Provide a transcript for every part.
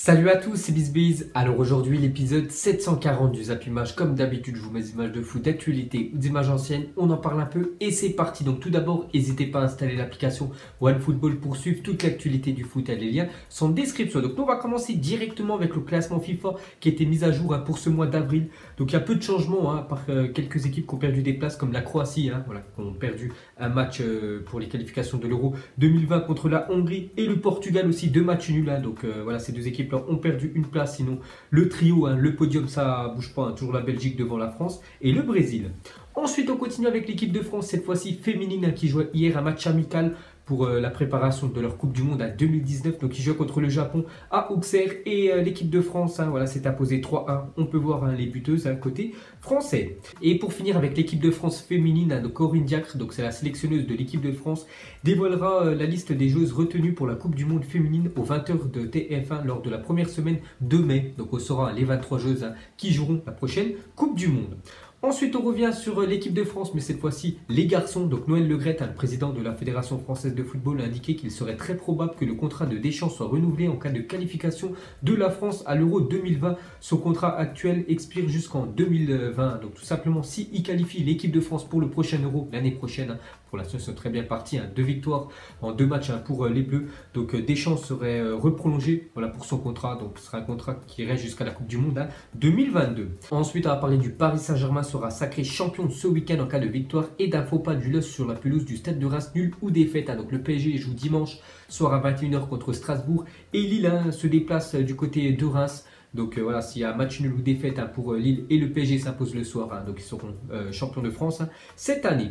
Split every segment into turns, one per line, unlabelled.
Salut à tous, c'est BizBiz. Alors aujourd'hui, l'épisode 740 du Zap Image. Comme d'habitude, je vous mets des images de foot d'actualité ou des images anciennes. On en parle un peu et c'est parti. Donc tout d'abord, n'hésitez pas à installer l'application OneFootball pour suivre toute l'actualité du foot. Les liens sont en description. Donc nous, on va commencer directement avec le classement FIFA qui a été mis à jour pour ce mois d'avril. Donc il y a peu de changements, à part quelques équipes qui ont perdu des places comme la Croatie, qui ont perdu un match pour les qualifications de l'Euro 2020 contre la Hongrie et le Portugal aussi, 2 matchs nuls. Donc voilà, ces deux équipes ont perdu une place, sinon le trio, le podium, ça bouge pas, toujours la Belgique devant la France et le Brésil. Ensuite, on continue avec l'équipe de France, cette fois-ci féminine, qui jouait hier un match amical pour la préparation de leur Coupe du Monde à 2019. Donc, ils jouent contre le Japon à Auxerre et l'équipe de France, voilà, s'est imposée 3-1. On peut voir les buteuses côté français. Et pour finir avec l'équipe de France féminine, donc Corinne Diacre, donc c'est la sélectionneuse de l'équipe de France, dévoilera la liste des joueuses retenues pour la Coupe du Monde féminine aux 20h de TF1 lors de la première semaine de mai. Donc, on saura les 23 joueuses qui joueront la prochaine Coupe du Monde. Ensuite, on revient sur l'équipe de France, mais cette fois-ci, les garçons. Donc, Noël Le Graët, le président de la Fédération française de football, a indiqué qu'il serait très probable que le contrat de Deschamps soit renouvelé en cas de qualification de la France à l'Euro 2020. Son contrat actuel expire jusqu'en 2020. Donc, tout simplement, s'il qualifie l'équipe de France pour le prochain Euro l'année prochaine, pour l'instant, ils sont très bien partis. 2 victoires en 2 matchs pour les Bleus. Donc, Deschamps serait reprolongé pour son contrat. Donc, ce sera un contrat qui reste jusqu'à la Coupe du Monde 2022. Ensuite, on va parler du Paris Saint-Germain sera sacré champion ce week-end en cas de victoire et d'un faux pas du LOSC sur la pelouse du Stade de Reims, nul ou défaite. Donc le PSG joue dimanche soir à 21h contre Strasbourg et Lille se déplace du côté de Reims. Donc voilà, s'il y a un match nul ou défaite pour Lille et le PSG s'impose le soir, donc ils seront champions de France cette année.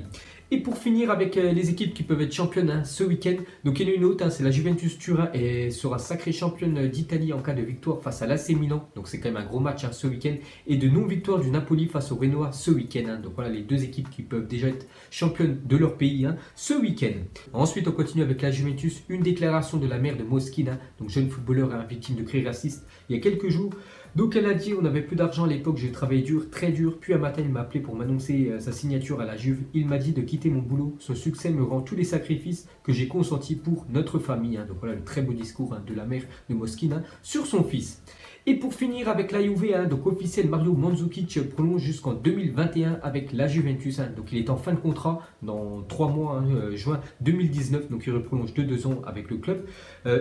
Et pour finir avec les équipes qui peuvent être championnes ce week-end, donc il y en a une autre, c'est la Juventus Turin et sera sacrée championne d'Italie en cas de victoire face à l'AC Milan. Donc c'est quand même un gros match ce week-end. Et de non-victoire du Napoli face au Renoir ce week-end. Donc voilà les deux équipes qui peuvent déjà être championnes de leur pays ce week-end. Ensuite on continue avec la Juventus, une déclaration de la mère de Moschin, donc jeune footballeur victime de cris racistes il y a quelques jours. Donc elle a dit: on n'avait plus d'argent à l'époque, j'ai travaillé dur, très dur, puis un matin il m'a appelé pour m'annoncer sa signature à la Juve. Il m'a dit de quitter mon boulot, son succès me rend tous les sacrifices que j'ai consentis pour notre famille. Donc voilà le très beau discours de la mère de Moschin sur son fils. Et pour finir avec la Juve, donc officiel, Mario Mandzukic prolonge jusqu'en 2021 avec la Juventus. Donc il est en fin de contrat dans 3 mois, juin 2019. Donc il reprolonge de 2 ans avec le club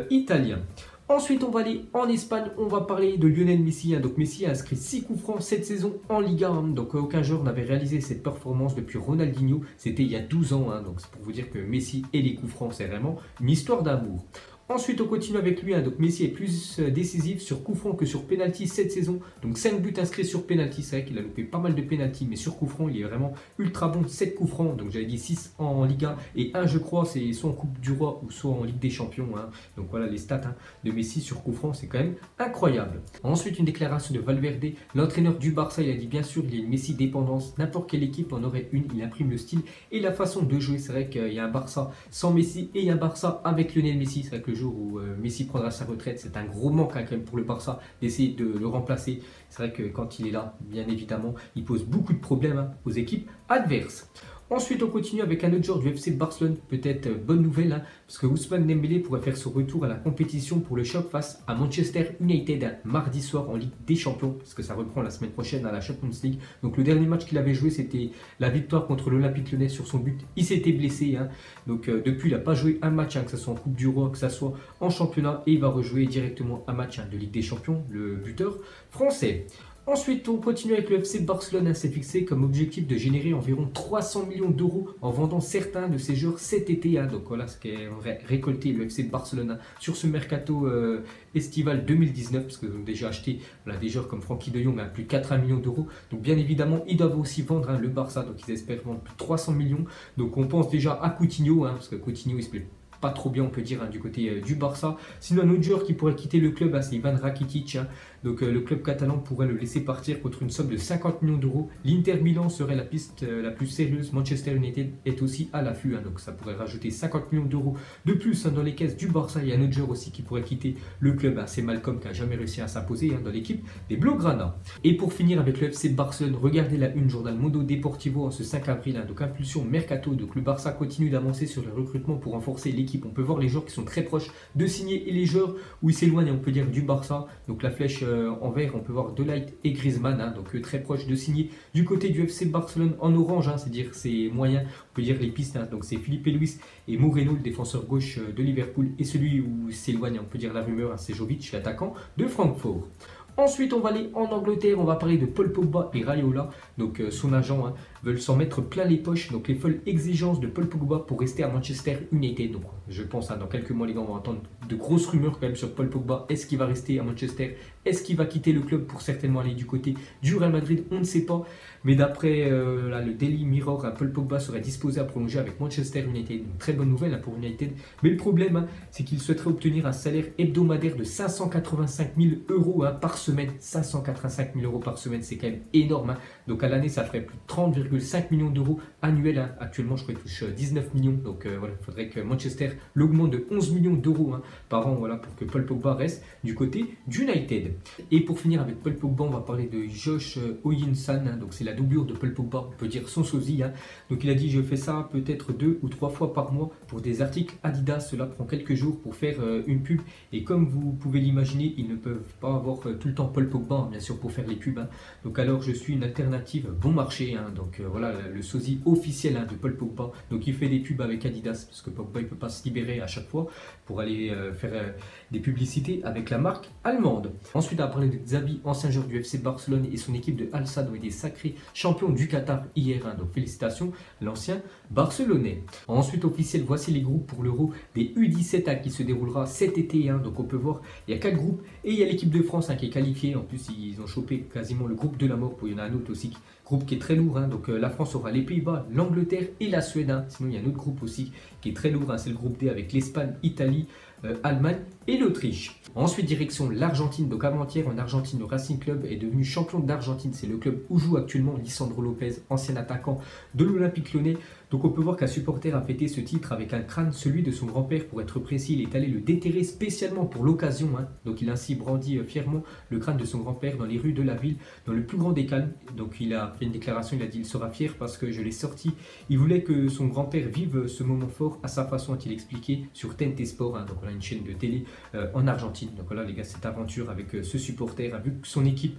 italien. Ensuite, on va aller en Espagne, on va parler de Lionel Messi. Donc Messi a inscrit 6 coups francs cette saison en Liga. Donc aucun joueur n'avait réalisé cette performance depuis Ronaldinho. C'était il y a 12 ans. Donc c'est pour vous dire que Messi et les coups francs, c'est vraiment une histoire d'amour. Ensuite, on continue avec lui. Donc Messi est plus décisif sur coup franc que sur penalty cette saison. Donc 5 buts inscrits sur penalty. C'est vrai qu'il a loupé pas mal de penalty, mais sur coup franc, il est vraiment ultra bon. 7 coups francs. Donc j'avais dit 6 en Liga et 1, je crois, c'est soit en Coupe du Roi ou soit en Ligue des Champions. Donc voilà les stats de Messi sur coup franc, c'est quand même incroyable. Ensuite, une déclaration de Valverde, l'entraîneur du Barça. Il a dit: bien sûr, il y a une Messi dépendance. N'importe quelle équipe en aurait une. Il imprime le style et la façon de jouer. C'est vrai qu'il y a un Barça sans Messi et il y a un Barça avec Lionel Messi. C'est vrai que le jour où Messi prendra sa retraite, c'est un gros manque quand même pour le Barça d'essayer de le remplacer. C'est vrai que quand il est là, bien évidemment, il pose beaucoup de problèmes aux équipes adverses. Ensuite, on continue avec un autre joueur du FC Barcelone, peut-être bonne nouvelle, parce que Ousmane Dembélé pourrait faire son retour à la compétition pour le choc face à Manchester United mardi soir en Ligue des Champions, parce que ça reprend la semaine prochaine à la Champions League. Donc le dernier match qu'il avait joué, c'était la victoire contre l'Olympique Lyonnais sur son but. Il s'était blessé, donc depuis il n'a pas joué un match, que ce soit en Coupe du Roi, que ce soit en championnat, et il va rejouer directement un match de Ligue des Champions, le buteur français. Ensuite, on continue avec le FC Barcelone. S'est fixé comme objectif de générer environ 300 millions d'euros en vendant certains de ses joueurs cet été. Donc voilà ce qu'est récolté le FC Barcelone sur ce mercato estival 2019, parce qu'ils ont déjà acheté des joueurs comme Frenkie de Jong à plus de 80 millions d'euros. Donc bien évidemment, ils doivent aussi vendre le Barça. Donc ils espèrent vendre plus de 300 millions. Donc on pense déjà à Coutinho, parce que Coutinho il se plaît pas trop bien, on peut dire, du côté du Barça. Sinon, un autre joueur qui pourrait quitter le club, c'est Ivan Rakitic. Donc le club catalan pourrait le laisser partir contre une somme de 50 millions d'euros. L'Inter Milan serait la piste la plus sérieuse. Manchester United est aussi à l'affût. Donc ça pourrait rajouter 50 millions d'euros de plus dans les caisses du Barça. Il y a un autre joueur aussi qui pourrait quitter le club. C'est Malcolm qui n'a jamais réussi à s'imposer dans l'équipe des Blaugrana. Et pour finir avec le FC Barcelone, regardez la une journal Mundo Deportivo en ce 5 avril. Donc impulsion mercato. Donc le Barça continue d'avancer sur le recrutement pour renforcer l'équipe l'équipe. On peut voir les joueurs qui sont très proches de signer et les joueurs où ils s'éloignent, on peut dire, du Barça. Donc la flèche en vert, on peut voir De Ligt et Griezmann, hein, donc très proches de signer. Du côté du FC Barcelone en orange, hein, c'est-à-dire c'est moyen, on peut dire les pistes. Hein, donc c'est Felipe Luis et Moreno, le défenseur gauche de Liverpool. Et celui où s'éloigne, on peut dire la rumeur, hein, c'est Jovic, l'attaquant de Francfort. Ensuite, on va aller en Angleterre, on va parler de Paul Pogba et Raiola. Donc son agent, hein, veulent s'en mettre plein les poches. Donc les folles exigences de Paul Pogba pour rester à Manchester United. Donc je pense, hein, dans quelques mois, les gars, on va entendre de grosses rumeurs quand même sur Paul Pogba. Est-ce qu'il va rester à Manchester? Est-ce qu'il va quitter le club pour certainement aller du côté du Real Madrid? On ne sait pas. Mais d'après le Daily Mirror, hein, Paul Pogba serait disposé à prolonger avec Manchester United. Une très bonne nouvelle, hein, pour United. Mais le problème, hein, c'est qu'il souhaiterait obtenir un salaire hebdomadaire de 585 000 euros, hein, par semaine. 585 000 euros par semaine, c'est quand même énorme. Hein. Donc à l'année, ça ferait plus de 30,5 millions d'euros annuels. Hein. Actuellement, je crois qu'il touche 19 millions. Donc voilà, il faudrait que Manchester l'augmente de 11 millions d'euros, hein, par an, voilà, pour que Paul Pogba reste du côté d'United. Et pour finir avec Paul Pogba, on va parler de Josh Oyinsan. Hein. Donc c'est la doublure de Paul Pogba, on peut dire son sosie. Hein. Donc il a dit: je fais ça peut-être 2 ou 3 fois par mois pour des articles Adidas. Cela prend quelques jours pour faire une pub. Et comme vous pouvez l'imaginer, ils ne peuvent pas avoir tout le temps Paul Pogba, hein, bien sûr, pour faire les pubs. Hein. Donc alors je suis une alternative bon marché. Hein. Donc voilà, le sosie officiel, hein, de Paul Pogba. Donc il fait des pubs avec Adidas parce que Pogba il peut pas se libérer à chaque fois pour aller faire des publicités avec la marque allemande. Ensuite, on va parler de Xavi, ancien joueur du FC Barcelone, et son équipe de Al Sadd ont été sacrés champions du Qatar hier. Hein. Donc félicitations l'ancien Barcelonais. Ensuite, officiel, voici les groupes pour l'Euro des U17, hein, qui se déroulera cet été. Hein. Donc on peut voir, il y a 4 groupes et il y a l'équipe de France, hein, qui est qualifiée. En plus, ils ont chopé quasiment le groupe de la mort. Il y en a un autre aussi, groupe qui est très lourd. Hein. Donc la France aura les Pays-Bas, l'Angleterre et la Suède. Hein. Sinon, il y a un autre groupe aussi qui est très lourd. Hein. C'est le groupe D avec l'Espagne, Italie, Allemagne et l'Autriche. Ensuite, direction l'Argentine. Donc avant-hier, en Argentine, le Racing Club est devenu champion d'Argentine. C'est le club où joue actuellement Lisandro Lopez, ancien attaquant de l'Olympique Lyonnais. Donc on peut voir qu'un supporter a fêté ce titre avec un crâne, celui de son grand-père. Pour être précis, il est allé le déterrer spécialement pour l'occasion. Hein. Donc il a ainsi brandi fièrement le crâne de son grand-père dans les rues de la ville, dans le plus grand des calmes. Donc il a fait une déclaration, il a dit: il sera fier parce que je l'ai sorti. Il voulait que son grand-père vive ce moment fort à sa façon, a-t-il expliqué sur TNT Sport. Hein. Donc on a une chaîne de télé en Argentine. Donc voilà les gars, cette aventure avec ce supporter a vu que son équipe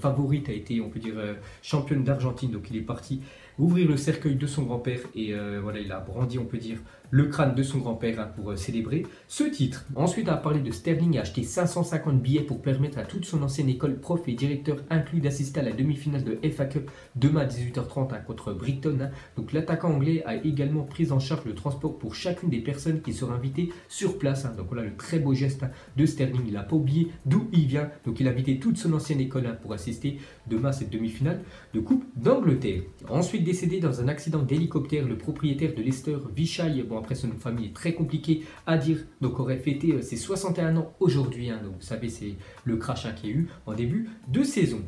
favorite a été, on peut dire, championne d'Argentine. Donc il est parti ouvrir le cercueil de son grand-père et voilà, il a brandi, on peut dire, le crâne de son grand-père, hein, pour célébrer ce titre. Ensuite, on a parlé de Sterling, a acheté 550 billets pour permettre à toute son ancienne école, prof et directeur inclus, d'assister à la demi-finale de FA Cup demain à 18h30, hein, contre Brighton. Hein. Donc l'attaquant anglais a également pris en charge le transport pour chacune des personnes qui seront invitées sur place. Hein. Donc voilà le très beau geste, hein, de Sterling. Il n'a pas oublié d'où il vient. Donc il a invité toute son ancienne école, hein, pour assister demain à cette demi-finale de Coupe d'Angleterre. Ensuite, décédé dans un accident d'hélicoptère, le propriétaire de Leicester, Vichai, bon après son nom de famille est très compliqué à dire, donc aurait fêté ses 61 ans aujourd'hui. Hein. Donc vous savez, c'est le crash, hein, qu'il y a eu en début de saison.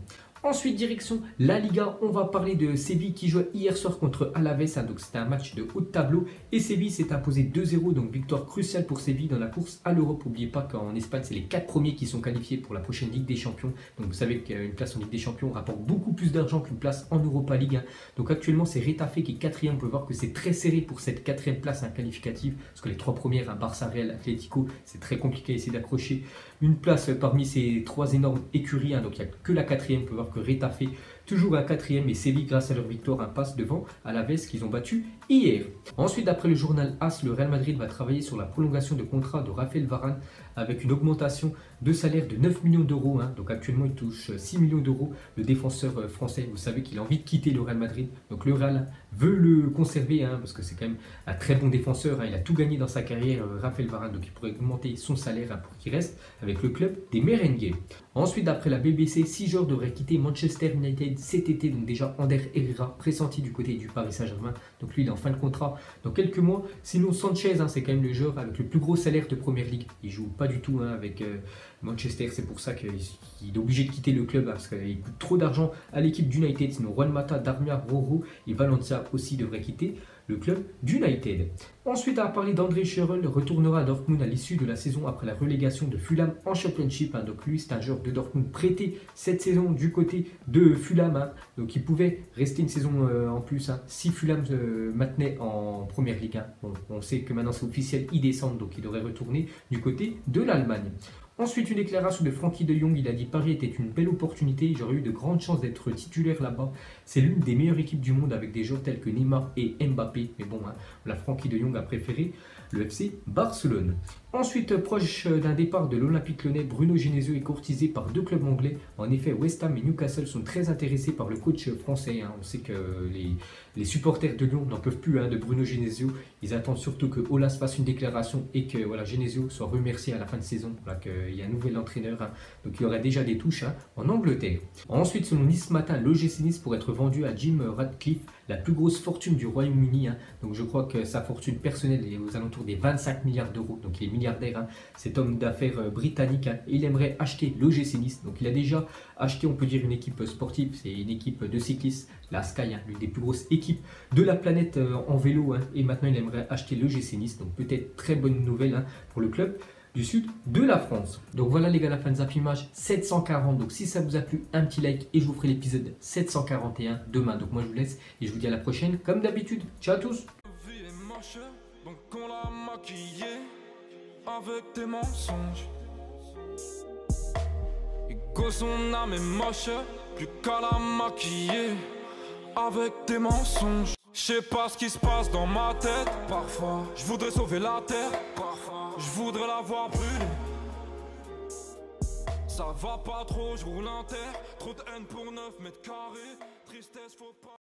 Ensuite, direction la Liga, on va parler de Séville qui jouait hier soir contre Alaves. Hein, donc c'était un match de haut de tableau et Séville s'est imposé 2-0. Donc victoire cruciale pour Séville dans la course à l'Europe. N'oubliez pas qu'en Espagne, c'est les 4 premiers qui sont qualifiés pour la prochaine Ligue des Champions. Donc vous savez qu'une place en Ligue des Champions rapporte beaucoup plus d'argent qu'une place en Europa League. Hein. Donc actuellement, c'est Retafe qui est 4e. On peut voir que c'est très serré pour cette 4e place, hein, qualificative. Parce que les 3 premières, hein, Barça, Real, Atlético, c'est très compliqué à essayer d'accrocher une place parmi ces 3 énormes écuries. Hein. Donc il n'y a que la 4e. On peut voir que Retafe toujours un 4e, et Séville, grâce à leur victoire, un passe devant Alaves qu'ils ont battu hier. Ensuite, d'après le journal AS, le Real Madrid va travailler sur la prolongation de contrat de Raphaël Varane avec une augmentation de salaire de 9 millions d'euros. Hein. Donc actuellement, il touche 6 millions d'euros. Le défenseur français, vous savez qu'il a envie de quitter le Real Madrid. Donc le Real veut le conserver, hein, parce que c'est quand même un très bon défenseur. Hein. Il a tout gagné dans sa carrière, Raphaël Varane. Donc il pourrait augmenter son salaire, hein, pour qu'il reste avec le club des Merengues. Ensuite, d'après la BBC, 6 joueurs devraient quitter Manchester United cet été. Donc déjà, Ander Herrera, pressenti du côté du Paris Saint-Germain. Donc lui, il est en fin de contrat dans quelques mois. Sinon, Sanchez, hein, c'est quand même le joueur avec le plus gros salaire de Première Ligue. Il joue pas du tout, hein, avec Manchester. C'est pour ça qu'il est obligé de quitter le club, hein, parce qu'il coûte trop d'argent à l'équipe d'United. Sinon, Juan Mata, Darmian, Roro et Valencia aussi devraient quitter le club d'United. Ensuite, à parler d'André Schürrle, retournera à Dortmund à l'issue de la saison après la relégation de Fulham en Championship. Donc lui, c'est un joueur de Dortmund prêté cette saison du côté de Fulham. Donc il pouvait rester une saison en plus si Fulham maintenait en première ligue. Bon, on sait que maintenant c'est officiel, ils descendent, donc il devrait retourner du côté de l'Allemagne. Ensuite, une déclaration de Frankie de Jong. Il a dit: Paris était une belle opportunité, j'aurais eu de grandes chances d'être titulaire là-bas. C'est l'une des meilleures équipes du monde avec des joueurs tels que Neymar et Mbappé. Mais bon, la Frankie de Jong a préféré le FC Barcelone. Ensuite, proche d'un départ de l'Olympique Lyonnais, Bruno Genesio est courtisé par 2 clubs anglais. En effet, West Ham et Newcastle sont très intéressés par le coach français. On sait que les supporters de Lyon n'en peuvent plus de Bruno Genesio. Ils attendent surtout que Aulas fasse une déclaration et que Genesio soit remercié à la fin de saison. Qu'il y a un nouvel entraîneur. Donc il y aura déjà des touches en Angleterre. Ensuite, selon Nice Matin, l'OGC Nice pourrait être vendu à Jim Ratcliffe, la plus grosse fortune du Royaume-Uni. Donc je crois que sa fortune personnelle est aux alentours des 25 milliards d'euros. Donc il est milliardaire, cet homme d'affaires britannique. Et il aimerait acheter l'OGC Nice. Donc il a déjà acheté, on peut dire, une équipe sportive. C'est une équipe de cyclistes, la Sky, l'une des plus grosses équipes de la planète en vélo. Et maintenant il aimerait acheter l'OGC Nice. Donc peut-être très bonne nouvelle pour le club du sud de la France. Donc voilà les gars, la fin de Zap Image 740. Donc si ça vous a plu, un petit like et je vous ferai l'épisode 741 demain. Donc moi je vous laisse et je vous dis à la prochaine comme d'habitude. Ciao à tous.
Donc on l'a maquillé avec tes mensonges. Et que son âme est moche, plus qu'à la maquiller avec tes mensonges. Je sais pas ce qui se passe dans ma tête. Parfois, je voudrais sauver la terre. Parfois, je voudrais la voir brûler. Ça va pas trop, je roule un terre. Trop de haine pour 9 mètres carrés. Tristesse, faut pas.